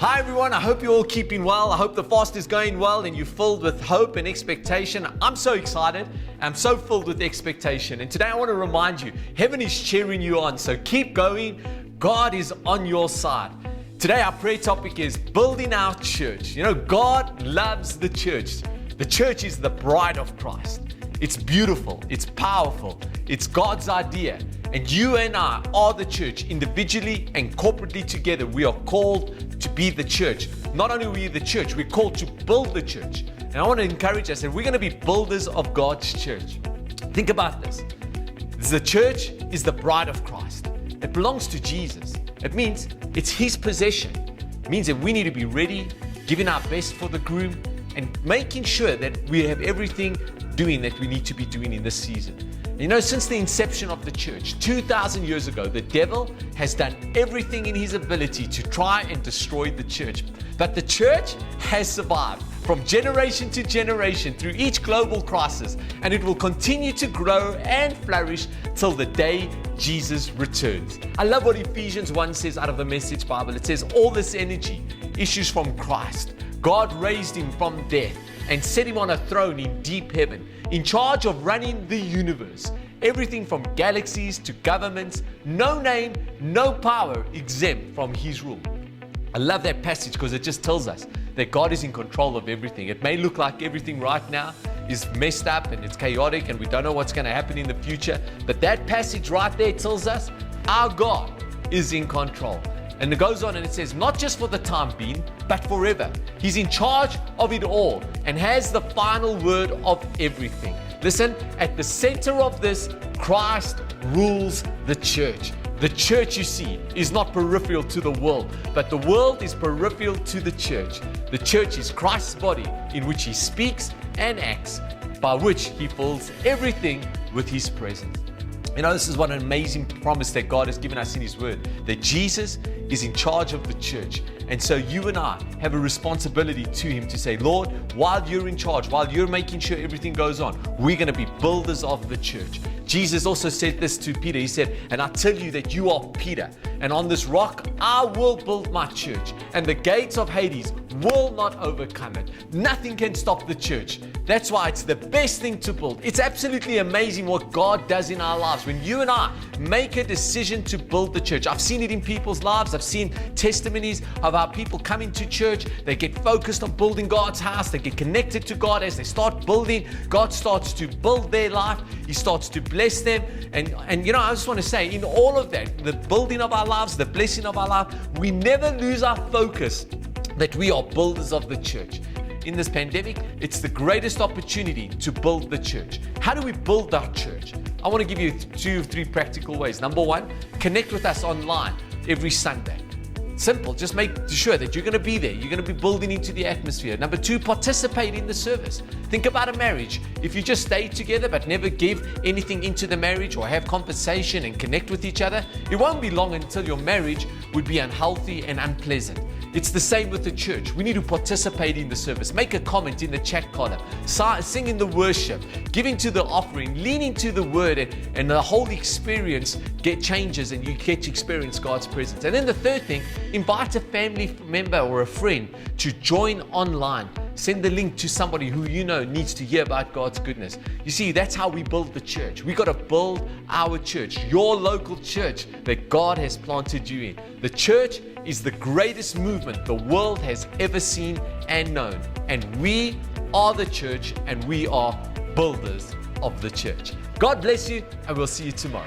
Hi everyone, I hope you're all keeping well. I hope the fast is going well and you're filled with hope and expectation. I'm so excited. I'm so filled with expectation. And today I want to remind you, heaven is cheering you on. So keep going. God is on your side. Today our prayer topic is building our church. You know, God loves the church. The church is the bride of Christ. It's beautiful. It's powerful. It's God's idea. And you and I are the church, individually and corporately together. We are called to be the church. Not only are we the church, we're called to build the church. And I want to encourage us that we're going to be builders of God's church. Think about this. The church is the bride of Christ. It belongs to Jesus. It means it's His possession. It means that we need to be ready, giving our best for the groom, and making sure that we have everything doing that we need to be doing in this season. You know, since the inception of the church, 2,000 years ago, the devil has done everything in his ability to try and destroy the church. But the church has survived from generation to generation through each global crisis, and it will continue to grow and flourish till the day Jesus returns. I love what Ephesians 1 says out of the Message Bible. It says, all this energy issues from Christ. God raised Him from death and set Him on a throne in deep heaven, in charge of running the universe. Everything from galaxies to governments, no name, no power exempt from His rule. I love that passage because it just tells us that God is in control of everything. It may look like everything right now is messed up and it's chaotic and we don't know what's going to happen in the future, but that passage right there tells us our God is in control. And it goes on and it says, not just for the time being, but forever. He's in charge of it all and has the final word of everything. Listen, at the center of this, Christ rules the church. The church, you see, is not peripheral to the world, but the world is peripheral to the church. The church is Christ's body in which He speaks and acts, by which He fills everything with His presence. You know, this is what an amazing promise that God has given us in His Word, that Jesus is in charge of the church. And so you and I have a responsibility to Him to say, Lord, while you're in charge, while you're making sure everything goes on, we're going to be builders of the church. Jesus also said this to Peter. He said, and I tell you that you are Peter, and on this rock I will build my church, and the gates of Hades will not overcome it. Nothing can stop the church. That's why it's the best thing to build. It's absolutely amazing what God does in our lives when you and I make a decision to build the church. I've seen it in people's lives. I've seen testimonies of how people come into church, they get focused on building God's house, they get connected to God. As they start building, God starts to build their life. He starts to bless them. And you know, I just want to say, in all of that, the building of our lives, the blessing of our life, we never lose our focus that we are builders of the church. In this pandemic, it's the greatest opportunity to build the church. How do we build our church? I want to give you 2 or 3 practical ways. Number 1, connect with us online every Sunday. Simple, just make sure that you're going to be there. You're going to be building into the atmosphere. Number 2, participate in the service. Think about a marriage. If you just stay together but never give anything into the marriage or have conversation and connect with each other, it won't be long until your marriage would be unhealthy and unpleasant. It's the same with the church. We need to participate in the service. Make a comment in the chat column. Sing in the worship. Give into the offering. Lean into the word, and the whole experience changes and you get to experience God's presence. And then the third thing, invite a family member or a friend to join online. Send the link to somebody who you know needs to hear about God's goodness. You see, that's how we build the church. We got to build our church, your local church that God has planted you in. The church is the greatest movement the world has ever seen and known. And we are the church, and we are builders of the church. God bless you, and we'll see you tomorrow.